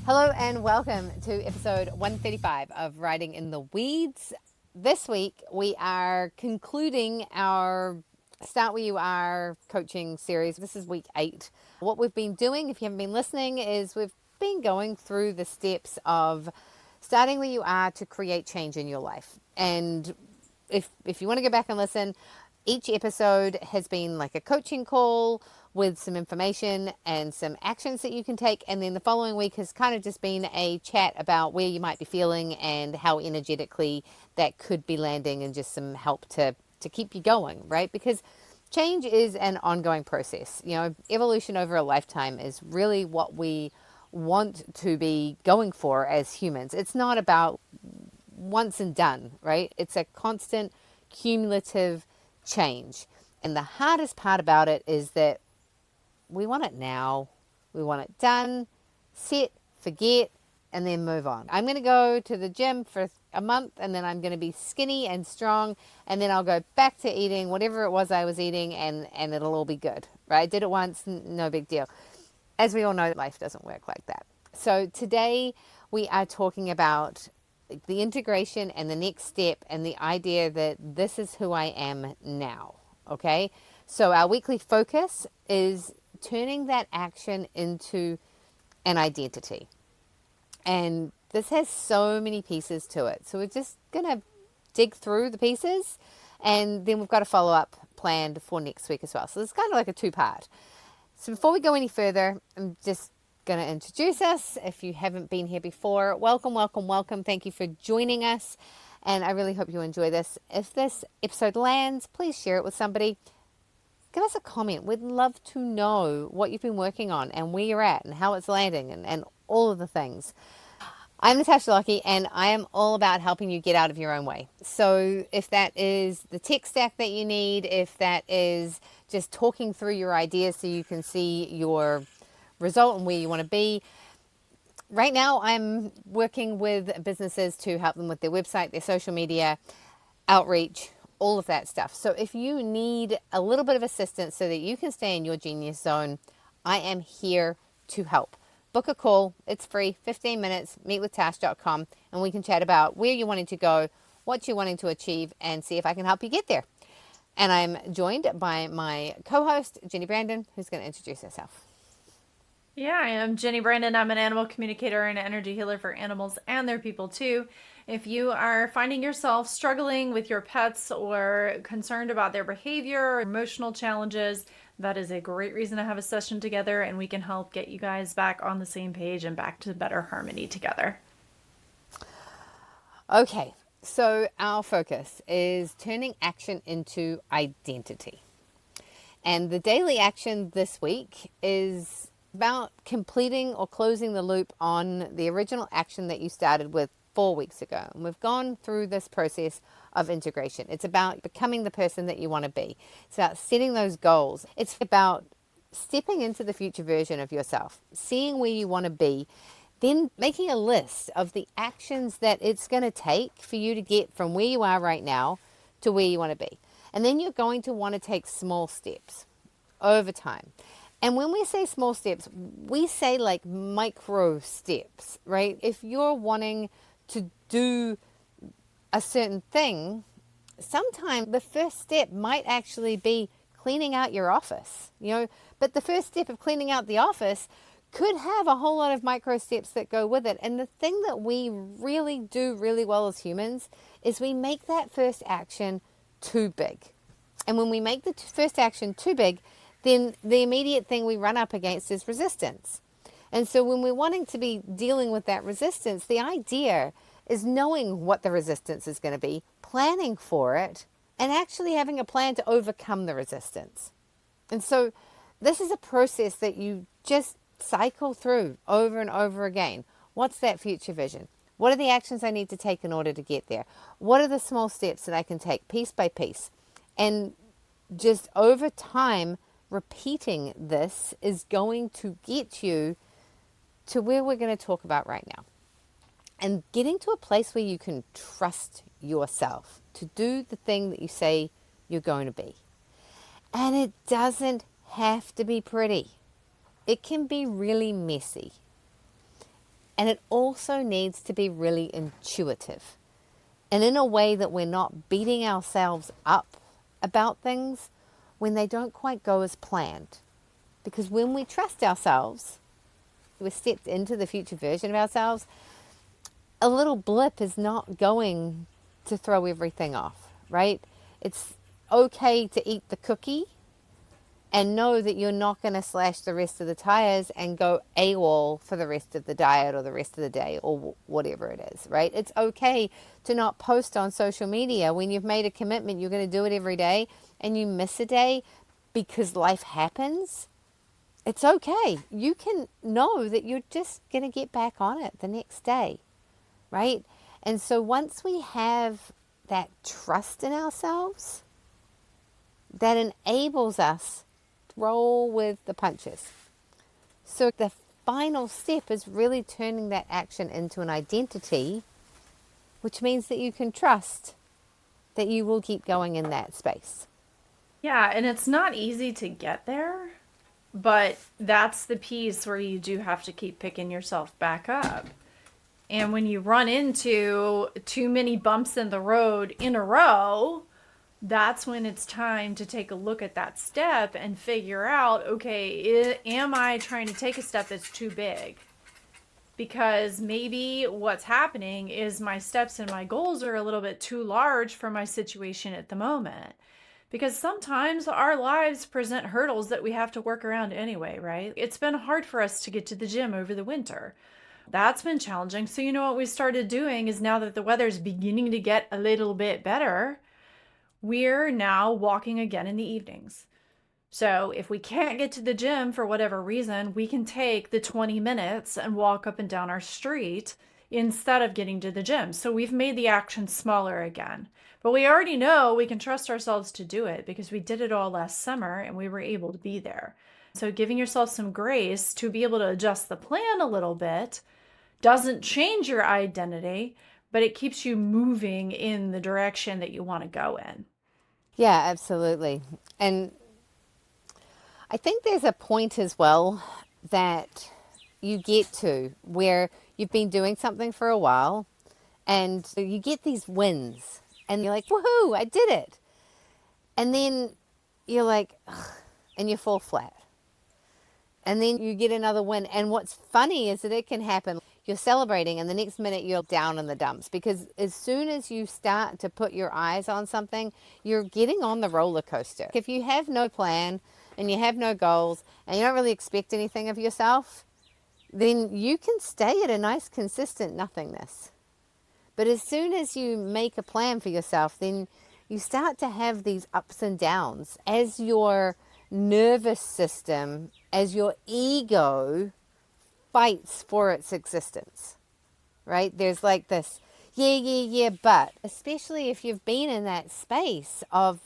Hello and welcome to episode 135 of Riding in the Weeds. This week we are concluding our Start Where You Are coaching series. This is week 8. What we've been doing, if you haven't been listening, is we've been going through the steps of starting where you are to create change in your life. And if you want to go back and listen, each episode has been like a coaching call with some information and some actions that you can take. And then the following week has kind of just been a chat about where you might be feeling and how energetically that could be landing, and just some help to keep you going, right? Because change is an ongoing process. You know, evolution over a lifetime is really what we want to be going for as humans. It's not about once and done, right? It's a constant cumulative change. And the hardest part about it is that we want it now. We want it done, set, forget, and then move on. I'm going to go to the gym for a month, and then I'm going to be skinny and strong, and then I'll go back to eating whatever it was I was eating, and it'll all be good, right? I did it once, no big deal. As we all know, life doesn't work like that. So today we are talking about the integration and the next step, and the idea that this is who I am now, okay? So our weekly focus is turning that action into an identity. And this has so many pieces to it. So we're just going to dig through the pieces, and then we've got a follow-up planned for next week as well. So it's kind of like a two-part. So before we go any further, I'm just going to introduce us. If you haven't been here before, welcome, welcome, welcome. Thank you for joining us. And I really hope you enjoy this. If this episode lands, please share it with somebody. Give us a comment. We'd love to know what you've been working on and where you're at and how it's landing, and all of the things. I'm Natasha Lockie, and I am all about helping you get out of your own way. So if that is the tech stack that you need, if that is just talking through your ideas so you can see your result and where you want to be. Right now, I'm working with businesses to help them with their website, their social media, outreach, all of that stuff. So if you need a little bit of assistance so that you can stay in your genius zone, I am here to help. Book a call. It's free, 15 minutes, meetwithtash.com, and we can chat about where you're wanting to go, what you're wanting to achieve, and see if I can help you get there. And I'm joined by my co-host, Jenny Brandon, who's going to introduce herself. Yeah, I am Jenny Brandon. I'm an animal communicator and energy healer for animals and their people too. If you are finding yourself struggling with your pets or concerned about their behavior or emotional challenges, that is a great reason to have a session together, and we can help get you guys back on the same page and back to better harmony together. Okay, so our focus is turning action into identity. And the daily action this week is about completing or closing the loop on the original action that you started with 4 weeks ago. And we've gone through this process of integration. It's about becoming the person that you want to be. It's about setting those goals. It's about stepping into the future version of yourself, seeing where you want to be, then making a list of the actions that it's going to take for you to get from where you are right now to where you want to be. And then you're going to want to take small steps over time. And when we say small steps, we say like micro steps, right? If you're wanting to do a certain thing, sometimes the first step might actually be cleaning out your office, but the first step of cleaning out the office could have a whole lot of micro steps that go with it. And the thing that we really do really well as humans is we make that first action too big. And when we make the first action too big, then the immediate thing we run up against is resistance. And so when we're wanting to be dealing with that resistance, the idea is knowing what the resistance is going to be, planning for it, and actually having a plan to overcome the resistance. And so this is a process that you just cycle through over and over again. What's that future vision? What are the actions I need to take in order to get there? What are the small steps that I can take piece by piece? And just over time, repeating this is going to get you to where we're going to talk about right now. And getting to a place where you can trust yourself to do the thing that you say you're going to be. And it doesn't have to be pretty. It can be really messy. And it also needs to be really intuitive. And in a way that we're not beating ourselves up about things when they don't quite go as planned. Because when we trust ourselves, we're stepped into the future version of ourselves, a little blip is not going to throw everything off, right? It's okay to eat the cookie and know that you're not going to slash the rest of the tires and go AWOL for the rest of the diet or the rest of the day or whatever it is, right? It's okay to not post on social media when you've made a commitment, you're going to do it every day and you miss a day because life happens. It's okay. You can know that you're just going to get back on it the next day, right? And so once we have that trust in ourselves, that enables us to roll with the punches. So the final step is really turning that action into an identity, which means that you can trust that you will keep going in that space. Yeah, and it's not easy to get there, but that's the piece where you do have to keep picking yourself back up. And when you run into too many bumps in the road in a row, that's when it's time to take a look at that step and figure out, okay, am I trying to take a step that's too big? Because maybe what's happening is my steps and my goals are a little bit too large for my situation at the moment. Because sometimes our lives present hurdles that we have to work around anyway, right? It's been hard for us to get to the gym over the winter. That's been challenging. So you know what we started doing is, now that the weather's beginning to get a little bit better, we're now walking again in the evenings. So if we can't get to the gym for whatever reason, we can take the 20 minutes and walk up and down our street instead of getting to the gym. So we've made the action smaller again. But we already know we can trust ourselves to do it because we did it all last summer and we were able to be there. So giving yourself some grace to be able to adjust the plan a little bit doesn't change your identity, but it keeps you moving in the direction that you want to go in. Yeah, absolutely. And I think there's a point as well that you get to where you've been doing something for a while and you get these wins and you're like, woohoo, I did it. And then you're like, ugh, and you fall flat. And then you get another win. And what's funny is that it can happen. You're celebrating and the next minute you're down in the dumps, because as soon as you start to put your eyes on something, you're getting on the roller coaster. If you have no plan and you have no goals and you don't really expect anything of yourself, then you can stay at a nice consistent nothingness. But as soon as you make a plan for yourself, then you start to have these ups and downs as your nervous system, as your ego fights for its existence, right? There's like this, yeah, but especially if you've been in that space of,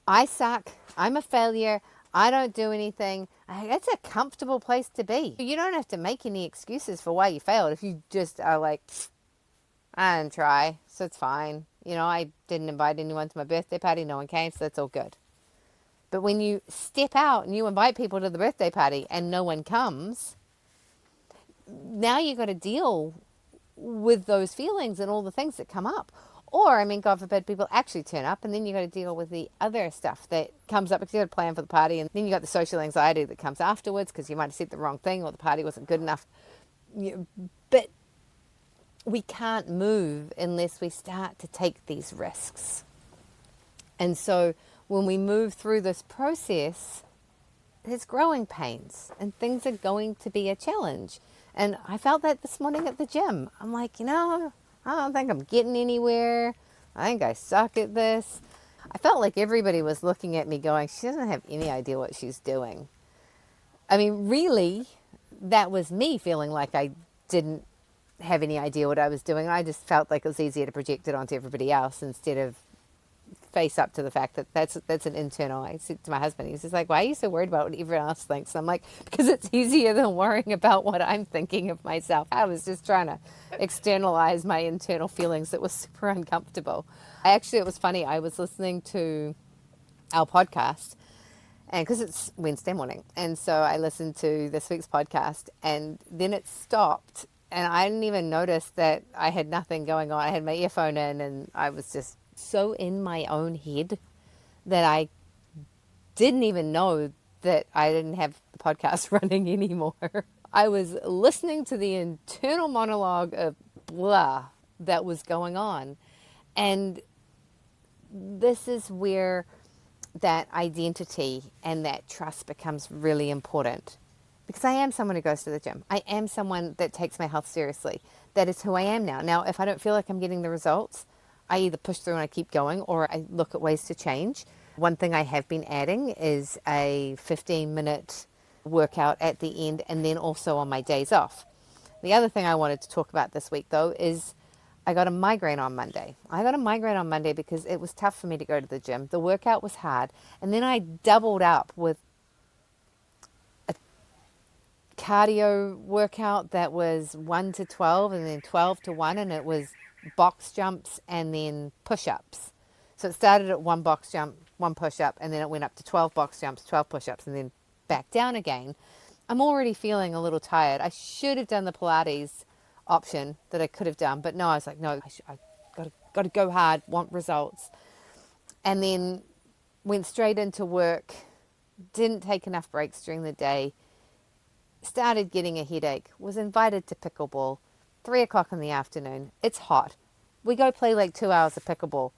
I suck, I'm a failure, I don't do anything. That's a comfortable place to be. You don't have to make any excuses for why you failed. If you just are like, I didn't try, so it's fine. You know, I didn't invite anyone to my birthday party, no one came, so that's all good. But when you step out and you invite people to the birthday party and no one comes, now you've got to deal with those feelings and all the things that come up. Or, I mean, God forbid, people actually turn up, and then you've got to deal with the other stuff that comes up because you got to plan for the party, and then you got the social anxiety that comes afterwards because you might have said the wrong thing or the party wasn't good enough. But we can't move unless we start to take these risks. And so when we move through this process, there's growing pains and things are going to be a challenge. And I felt that this morning at the gym. I'm like, you know, I don't think I'm getting anywhere. I think I suck at this. I felt like everybody was looking at me going, she doesn't have any idea what she's doing. I mean, really, that was me feeling like I didn't have any idea what I was doing. I just felt like it was easier to project it onto everybody else instead of face up to the fact that that's an internal. I said to my husband, he's just like, why are you so worried about what everyone else thinks? And I'm like, because it's easier than worrying about what I'm thinking of myself. I was just trying to externalize my internal feelings that was super uncomfortable. Actually, it was funny. I was listening to our podcast and because it's Wednesday morning. And so I listened to this week's podcast, and then it stopped. And I didn't even notice that I had nothing going on. I had my earphone in, and I was just so in my own head that I didn't even know that I didn't have the podcast running anymore. I was listening to the internal monologue of blah that was going on. And this is where that identity and that trust becomes really important. Because I am someone who goes to the gym. I am someone that takes my health seriously. That is who I am now. Now, if I don't feel like I'm getting the results, I either push through and I keep going, or I look at ways to change. One thing I have been adding is a 15-minute workout at the end, and then also on my days off. The other thing I wanted to talk about this week, though, is I got a migraine on Monday. I got a migraine on Monday because it was tough for me to go to the gym. The workout was hard. And then I doubled up with a cardio workout that was 1 to 12 and then 12 to 1. And it was box jumps and then push-ups. So it started at 1 box jump, 1 push-up, and then it went up to 12 box jumps, 12 push-ups, and then back down again. I'm already feeling a little tired. I should have done the Pilates option that I could have done, but no, I was like, no, I got to go hard, want results. And then went straight into work, didn't take enough breaks during the day, started getting a headache, was invited to pickleball, 3 o'clock in the afternoon. It's hot. We go play like 2 hours of pickleball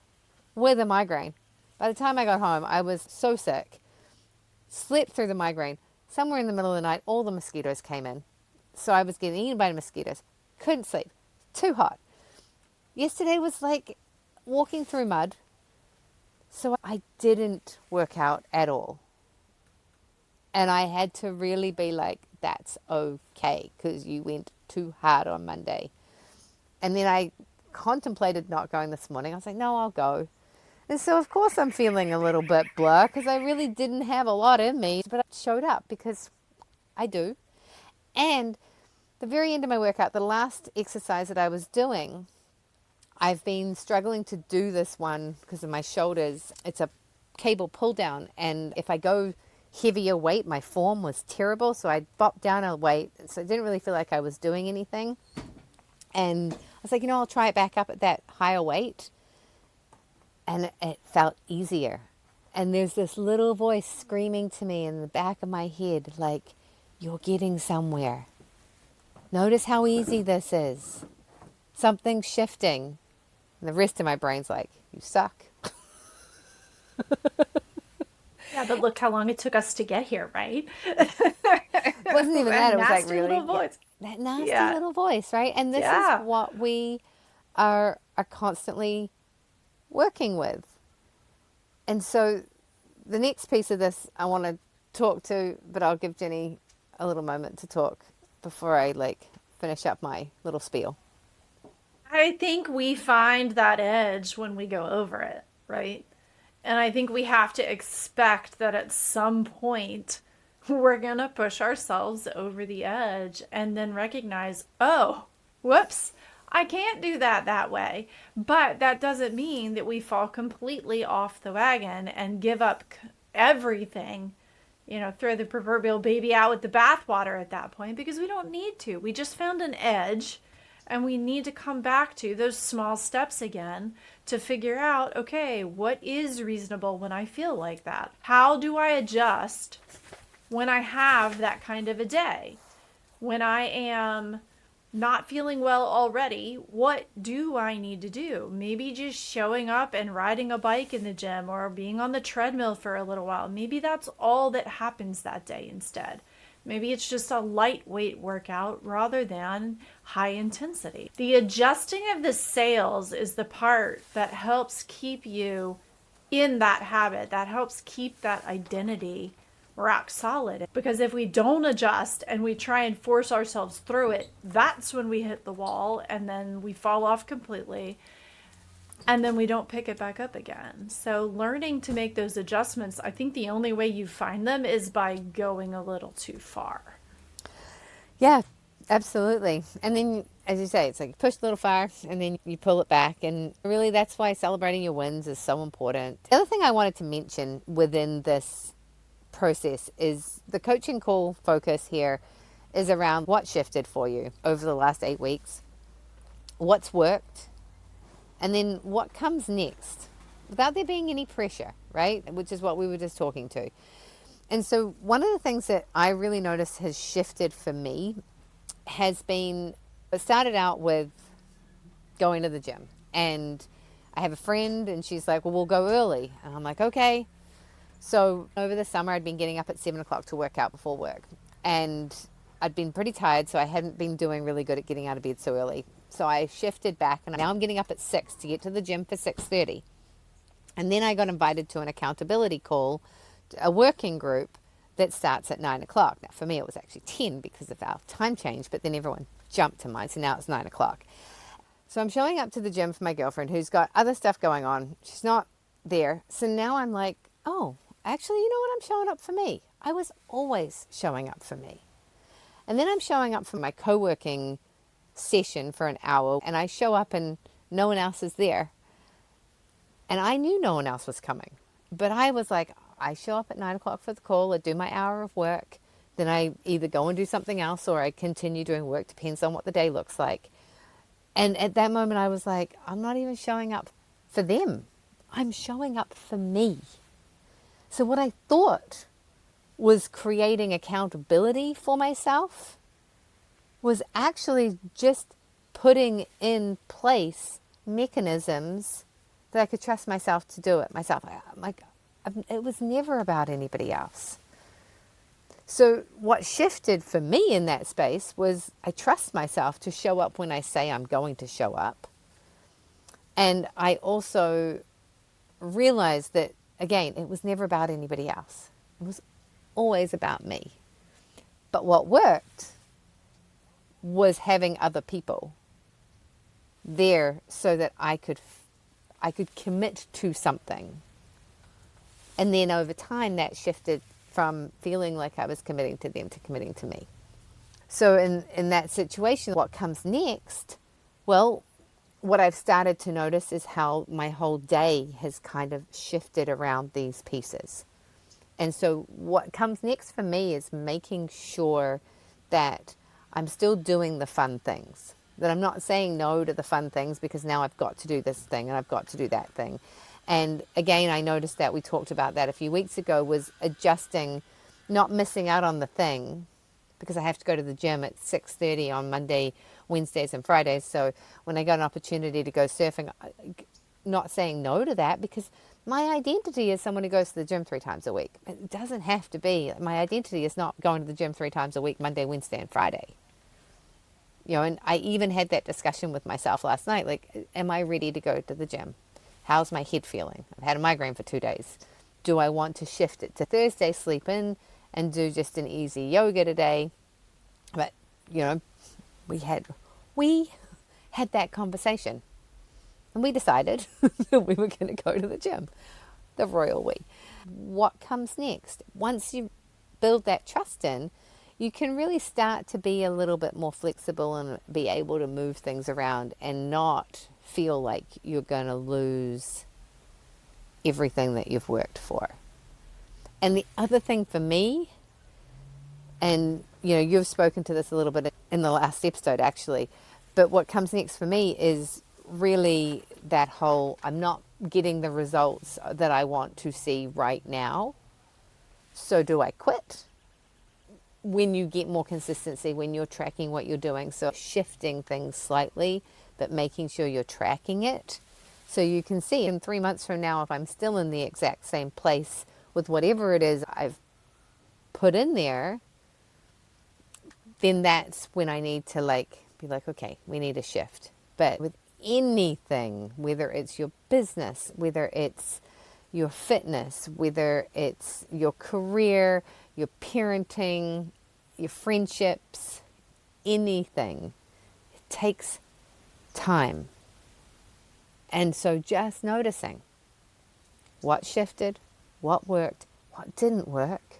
with a migraine. By the time I got home, I was so sick, slept through the migraine. Somewhere in the middle of the night, all the mosquitoes came in. So I was getting eaten by mosquitoes. Couldn't sleep. Too hot. Yesterday was like walking through mud. So I didn't work out at all. And I had to really be like, that's okay, because you went too hard on Monday. And then I contemplated not going this morning. I was like, no, I'll go. And so, of course, I'm feeling a little bit blur because I really didn't have a lot in me, but I showed up because I do. And the very end of my workout, the last exercise that I was doing, I've been struggling to do this one because of my shoulders. It's a cable pull down. And if I go heavier weight, my form was terrible. So I bopped down a weight. So I didn't really feel like I was doing anything. And I was like, I'll try it back up at that higher weight. And it felt easier. And there's this little voice screaming to me in the back of my head, like, you're getting somewhere. Notice how easy this is. Something's shifting. And the rest of my brain's like, you suck. Yeah, but look how long it took us to get here, right? It wasn't even that. It was like really voice. That nasty little voice, right? And this is what we are constantly working with. And so the next piece of this I want to talk to, but I'll give Jenny a little moment to talk before I finish up my little spiel. I think we find that edge when we go over it, right? And I think we have to expect that at some point we're going to push ourselves over the edge and then recognize, oh, whoops, I can't do that way. But that doesn't mean that we fall completely off the wagon and give up everything, throw the proverbial baby out with the bathwater at that point, because we don't need to. We just found an edge, and we need to come back to those small steps again to figure out, okay, what is reasonable when I feel like that? How do I adjust when I have that kind of a day? When I am not feeling well already, what do I need to do? Maybe just showing up and riding a bike in the gym or being on the treadmill for a little while. Maybe that's all that happens that day instead. Maybe it's just a lightweight workout rather than high intensity. The adjusting of the sails is the part that helps keep you in that habit, that helps keep that identity rock solid. Because if we don't adjust and we try and force ourselves through it, that's when we hit the wall and then we fall off completely and then we don't pick it back up again. So learning to make those adjustments, I think the only way you find them is by going a little too far. Yeah, absolutely. And then, as you say, it's like push a little far and then you pull it back. And really that's why celebrating your wins is so important. The other thing I wanted to mention within this process is the coaching call focus here is around what shifted for you over the last 8 weeks, what's worked, and then what comes next without there being any pressure, right? Which is what we were just talking to. And so one of the things that I really noticed has shifted for me has been, it started out with going to the gym. And I have a friend and she's like, well, we'll go early. And I'm like, okay. So over the summer, I'd been getting up at 7 o'clock to work out before work. And I'd been pretty tired, so I hadn't been doing really good at getting out of bed so early. So I shifted back, and now I'm getting up at 6 to get to the gym for 6:30. And then I got invited to an accountability call, a working group that starts at 9 o'clock. Now, for me, it was actually 10 because of our time change, but then everyone jumped to mine, so now it's 9 o'clock. So I'm showing up to the gym for my girlfriend who's got other stuff going on. She's not there. So now I'm like, oh, actually, you know what? I'm showing up for me. I was always showing up for me. And then I'm showing up for my co-working session for an hour, and I show up and no one else is there. And I knew no one else was coming. But I was like, I show up at 9 o'clock for the call, I do my hour of work, then I either go and do something else or I continue doing work, depends on what the day looks like. And at that moment I was like, I'm not even showing up for them. I'm showing up for me. So what I thought was creating accountability for myself was actually just putting in place mechanisms that I could trust myself to do it myself. It was never about anybody else. So what shifted for me in that space was I trust myself to show up when I say I'm going to show up. And I also realized that, again, it was never about anybody else. It was always about me. But what worked was having other people there so that I could commit to something. And then over time that shifted from feeling like I was committing to them to committing to me. So in that situation, what comes next? Well, what I've started to notice is how my whole day has kind of shifted around these pieces. And so what comes next for me is making sure that I'm still doing the fun things, that I'm not saying no to the fun things because now I've got to do this thing and I've got to do that thing. And again, I noticed that we talked about that a few weeks ago, was adjusting, not missing out on the thing, because I have to go to the gym at 6:30 on Monday, Wednesdays and Fridays. So when I got an opportunity to go surfing, not saying no to that, because my identity is someone who goes to the gym 3 times a week. It doesn't have to be. My identity is not going to the gym 3 times a week, Monday, Wednesday and Friday. And I even had that discussion with myself last night. Like, am I ready to go to the gym? How's my head feeling? I've had a migraine for 2 days. Do I want to shift it to Thursday, sleep in and do just an easy yoga today? But, we had that conversation and we decided that we were going to go to the gym, the royal we. What comes next? Once you build that trust in, you can really start to be a little bit more flexible and be able to move things around and not feel like you're going to lose everything that you've worked for. And the other thing for me, and you've spoken to this a little bit in the last episode actually, but what comes next for me is really that whole, I'm not getting the results that I want to see right now. So do I quit? When you get more consistency, when you're tracking what you're doing, so shifting things slightly, but making sure you're tracking it. So you can see in 3 months from now, if I'm still in the exact same place with whatever it is I've put in there, then that's when I need to be like, okay, we need a shift. But with anything, whether it's your business, whether it's your fitness, whether it's your career, your parenting, your friendships, anything, it takes time. And so just noticing what shifted, what worked, what didn't work,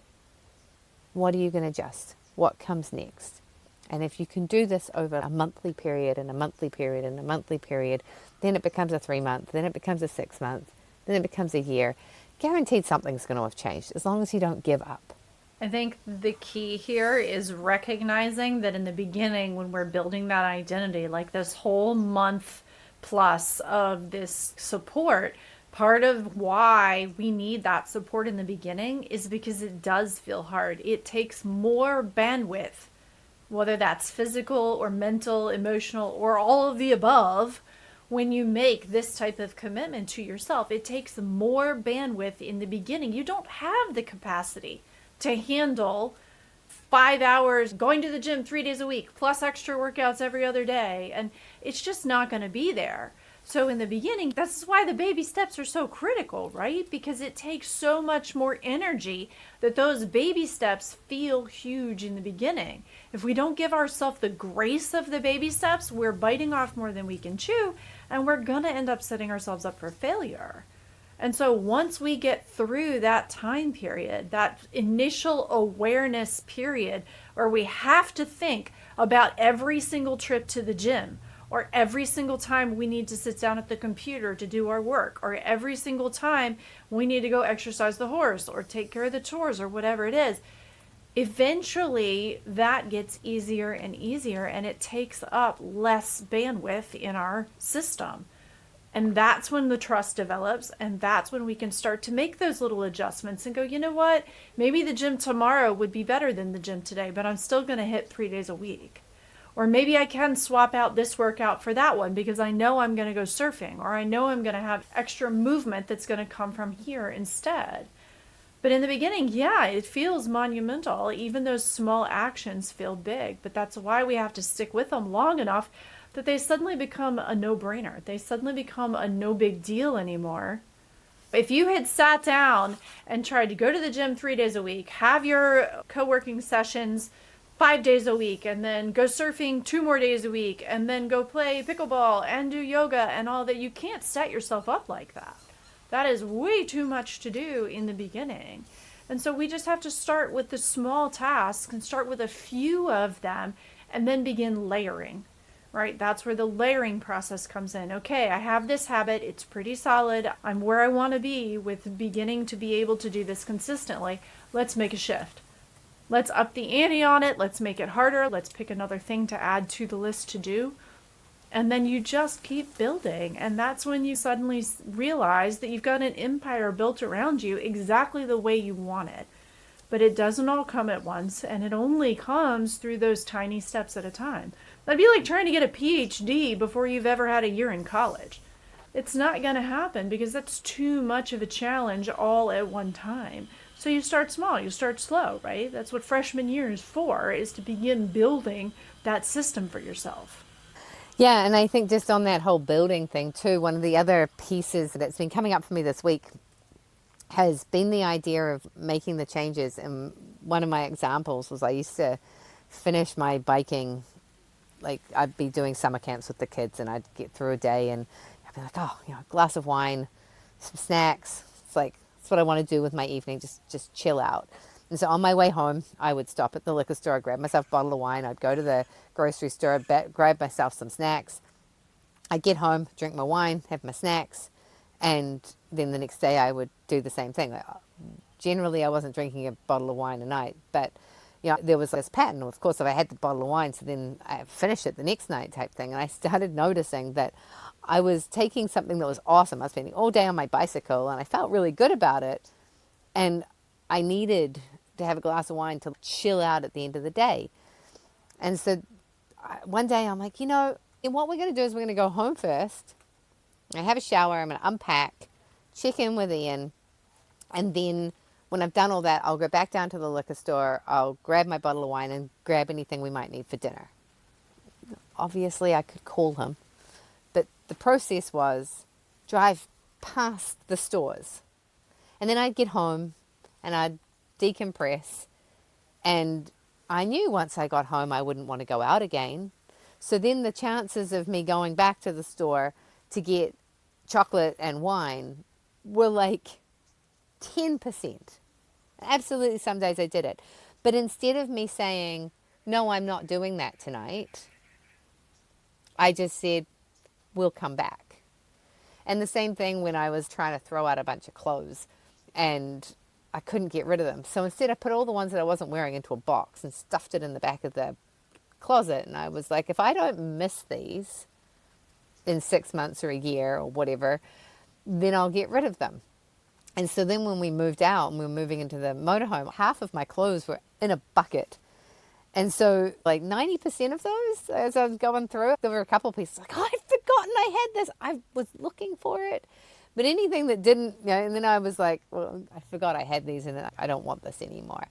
what are you going to adjust? What comes next? And if you can do this over a monthly period and a monthly period and a monthly period, then it becomes a 3 month, then it becomes a 6 month, then it becomes a year. guaranteed something's going to have changed as long as you don't give up. I think the key here is recognizing that in the beginning, when we're building that identity, like this whole month plus of this support, part of why we need that support in the beginning is because it does feel hard. It takes more bandwidth, whether that's physical or mental, emotional, or all of the above. When you make this type of commitment to yourself, it takes more bandwidth in the beginning. You don't have the capacity to handle 5 hours going to the gym 3 days a week, plus extra workouts every other day. And it's just not going to be there. So in the beginning, that's why the baby steps are so critical, right? Because it takes so much more energy that those baby steps feel huge in the beginning. If we don't give ourselves the grace of the baby steps, we're biting off more than we can chew, and we're going to end up setting ourselves up for failure. And so once we get through that time period, that initial awareness period, where we have to think about every single trip to the gym, or every single time we need to sit down at the computer to do our work, or every single time we need to go exercise the horse or take care of the chores or whatever it is, eventually that gets easier and easier, and it takes up less bandwidth in our system. And that's when the trust develops, and that's when we can start to make those little adjustments and go, you know what, maybe the gym tomorrow would be better than the gym today, but I'm still going to hit 3 days a week. Or maybe I can swap out this workout for that one because I know I'm going to go surfing, or I know I'm going to have extra movement that's going to come from here instead. But in the beginning, yeah, it feels monumental. Even those small actions feel big, but that's why we have to stick with them long enough that they suddenly become a no-brainer. They suddenly become a no big deal anymore. If you had sat down and tried to go to the gym 3 days a week, have your co-working sessions 5 days a week, and then go surfing 2 more days a week, and then go play pickleball and do yoga and all that, you can't set yourself up like that. That is way too much to do in the beginning. And so we just have to start with the small tasks and start with a few of them and then begin layering, right? That's where the layering process comes in. Okay, I have this habit. It's pretty solid. I'm where I want to be with beginning to be able to do this consistently. Let's make a shift. Let's up the ante on it. Let's make it harder. Let's pick another thing to add to the list to do. And then you just keep building. And that's when you suddenly realize that you've got an empire built around you exactly the way you want it. But it doesn't all come at once, and it only comes through those tiny steps at a time. That'd be like trying to get a PhD before you've ever had a year in college. It's not going to happen because that's too much of a challenge all at one time. So you start small, you start slow, right? That's what freshman year is for, is to begin building that system for yourself. Yeah, and I think just on that whole building thing too, one of the other pieces that's been coming up for me this week has been the idea of making the changes. And one of my examples was I used to finish my biking, like I'd be doing summer camps with the kids, and I'd get through a day and I'd be like, oh, a glass of wine, some snacks. It's like, that's what I want to do with my evening, just chill out. And so on my way home, I would stop at the liquor store, grab myself a bottle of wine. I'd go to the grocery store, grab myself some snacks. I'd get home, drink my wine, have my snacks, and then the next day I would do the same thing. Generally, I wasn't drinking a bottle of wine a night, but there was this pattern. Of course, if I had the bottle of wine, so then I finished it the next night type thing. And I started noticing that I was taking something that was awesome. I was spending all day on my bicycle, and I felt really good about it. And I needed to have a glass of wine to chill out at the end of the day. And so one day I'm like, and what we're going to do is we're going to go home first. I have a shower. I'm going to unpack, check in with Ian, and then when I've done all that, I'll go back down to the liquor store. I'll grab my bottle of wine and grab anything we might need for dinner. Obviously, I could call him, but the process was drive past the stores, and then I'd get home and I'd decompress, and I knew once I got home I wouldn't want to go out again. So then the chances of me going back to the store to get chocolate and wine were like 10%. Absolutely, some days I did it. But instead of me saying, no, I'm not doing that tonight, I just said, we'll come back. And the same thing when I was trying to throw out a bunch of clothes. and I couldn't get rid of them. So instead I put all the ones that I wasn't wearing into a box and stuffed it in the back of the closet. And I was like, if I don't miss these in 6 months or a year or whatever, then I'll get rid of them. And so then when we moved out and we were moving into the motorhome, half of my clothes were in a bucket. And so like 90% of those, as I was going through it, there were a couple of pieces like, oh, I'd forgotten I had this. I was looking for it. But anything that didn't, and then I was like, well, I forgot I had these and I don't want this anymore.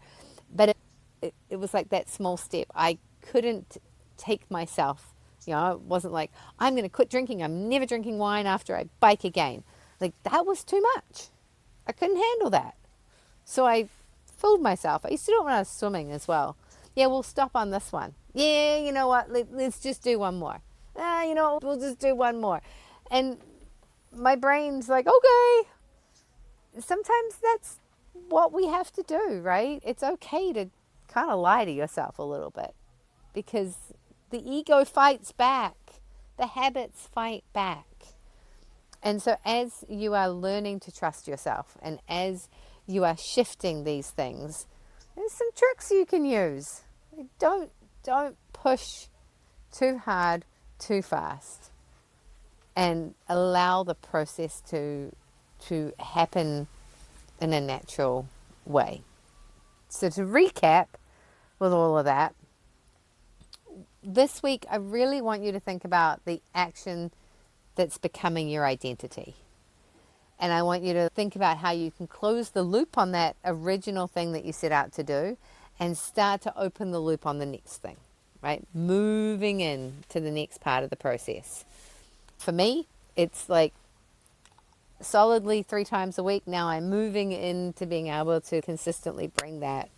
But it was like that small step. I couldn't take myself, it wasn't like, I'm going to quit drinking. I'm never drinking wine after I bike again. Like that was too much. I couldn't handle that. So I fooled myself. I used to do it when I was swimming as well. Yeah, we'll stop on this one. Yeah, you know what? Let's just do one more. We'll just do one more. And my brain's like, okay. Sometimes that's what we have to do, right? It's okay to kind of lie to yourself a little bit because the ego fights back. The habits fight back. And so as you are learning to trust yourself and as you are shifting these things, there's some tricks you can use. Don't push too hard, too fast, and allow the process to happen in a natural way. So to recap with all of that, this week I really want you to think about the action that's becoming your identity. And I want you to think about how you can close the loop on that original thing that you set out to do and start to open the loop on the next thing, right? Moving in to the next part of the process. For me, it's like solidly 3 times a week. Now I'm moving into being able to consistently bring that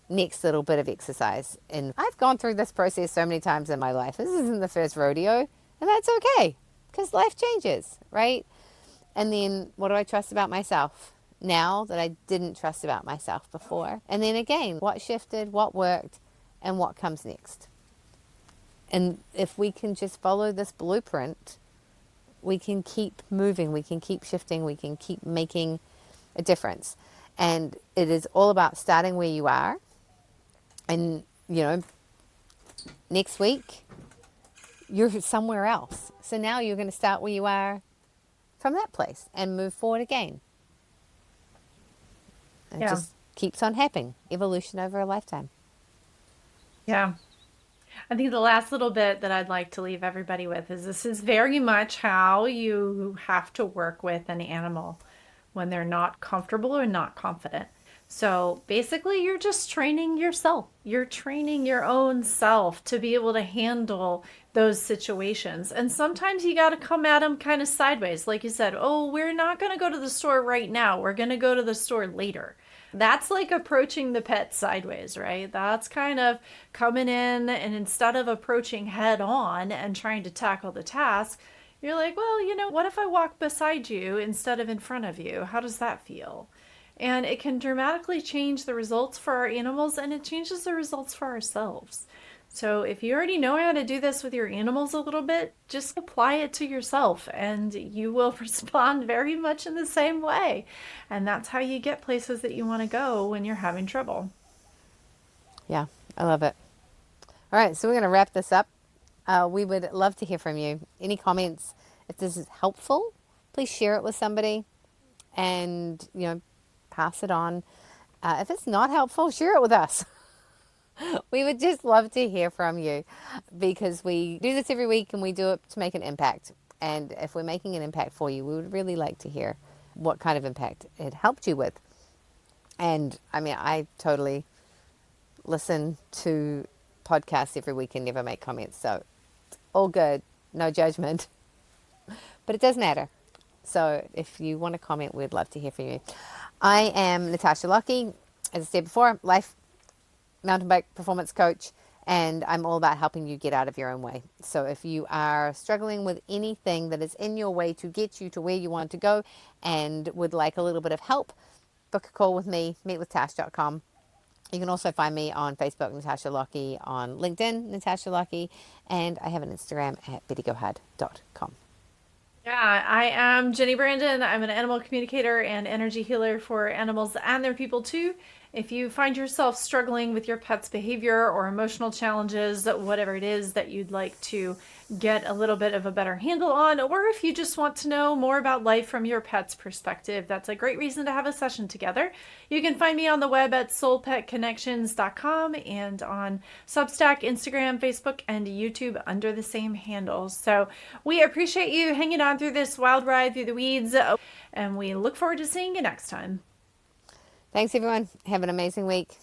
next little bit of exercise. And I've gone through this process so many times in my life. This isn't the first rodeo, and that's okay because life changes, right? And then what do I trust about myself now that I didn't trust about myself before? And then again, what shifted, what worked, and what comes next? And if we can just follow this blueprint, we can keep moving, we can keep shifting, we can keep making a difference. And it is all about starting where you are. And, next week, you're somewhere else. So now you're going to start where you are from that place and move forward again. And it just keeps on happening. Evolution over a lifetime. Yeah. I think the last little bit that I'd like to leave everybody with is this is very much how you have to work with an animal when they're not comfortable or not confident. So basically, you're just training yourself. You're training your own self to be able to handle those situations. And sometimes you got to come at them kind of sideways. Like you said, oh, we're not going to go to the store right now. We're going to go to the store later. That's like approaching the pet sideways, right? That's kind of coming in, and instead of approaching head on and trying to tackle the task, you're like, well, what if I walk beside you instead of in front of you? How does that feel? And it can dramatically change the results for our animals, and it changes the results for ourselves. So if you already know how to do this with your animals a little bit, just apply it to yourself and you will respond very much in the same way. And that's how you get places that you want to go when you're having trouble. Yeah, I love it. All right, so we're going to wrap this up. We would love to hear from you. Any comments? If this is helpful, please share it with somebody and, pass it on. If it's not helpful, share it with us. We would just love to hear from you because we do this every week and we do it to make an impact. And if we're making an impact for you, we would really like to hear what kind of impact it helped you with. And I totally listen to podcasts every week and never make comments. So all good, no judgment, but it does matter. So if you want to comment, we'd love to hear from you. I am Natasha Lockie, as I said before, life mountain bike performance coach, and I'm all about helping you get out of your own way. So if you are struggling with anything that is in your way to get you to where you want to go and would like a little bit of help, book a call with me, meetwithtash.com. You can also find me on Facebook, Natasha Lockie, on LinkedIn, Natasha Lockie, and I have an Instagram at bettygohard.com. Yeah, I am Jenny Brandon. I'm an animal communicator and energy healer for animals and their people too. If you find yourself struggling with your pet's behavior or emotional challenges, whatever it is that you'd like to get a little bit of a better handle on, or if you just want to know more about life from your pet's perspective, that's a great reason to have a session together. You can find me on the web at soulpetconnections.com and on Substack, Instagram, Facebook, and YouTube under the same handles. So we appreciate you hanging on through this wild ride through the weeds, and we look forward to seeing you next time. Thanks, everyone. Have an amazing week.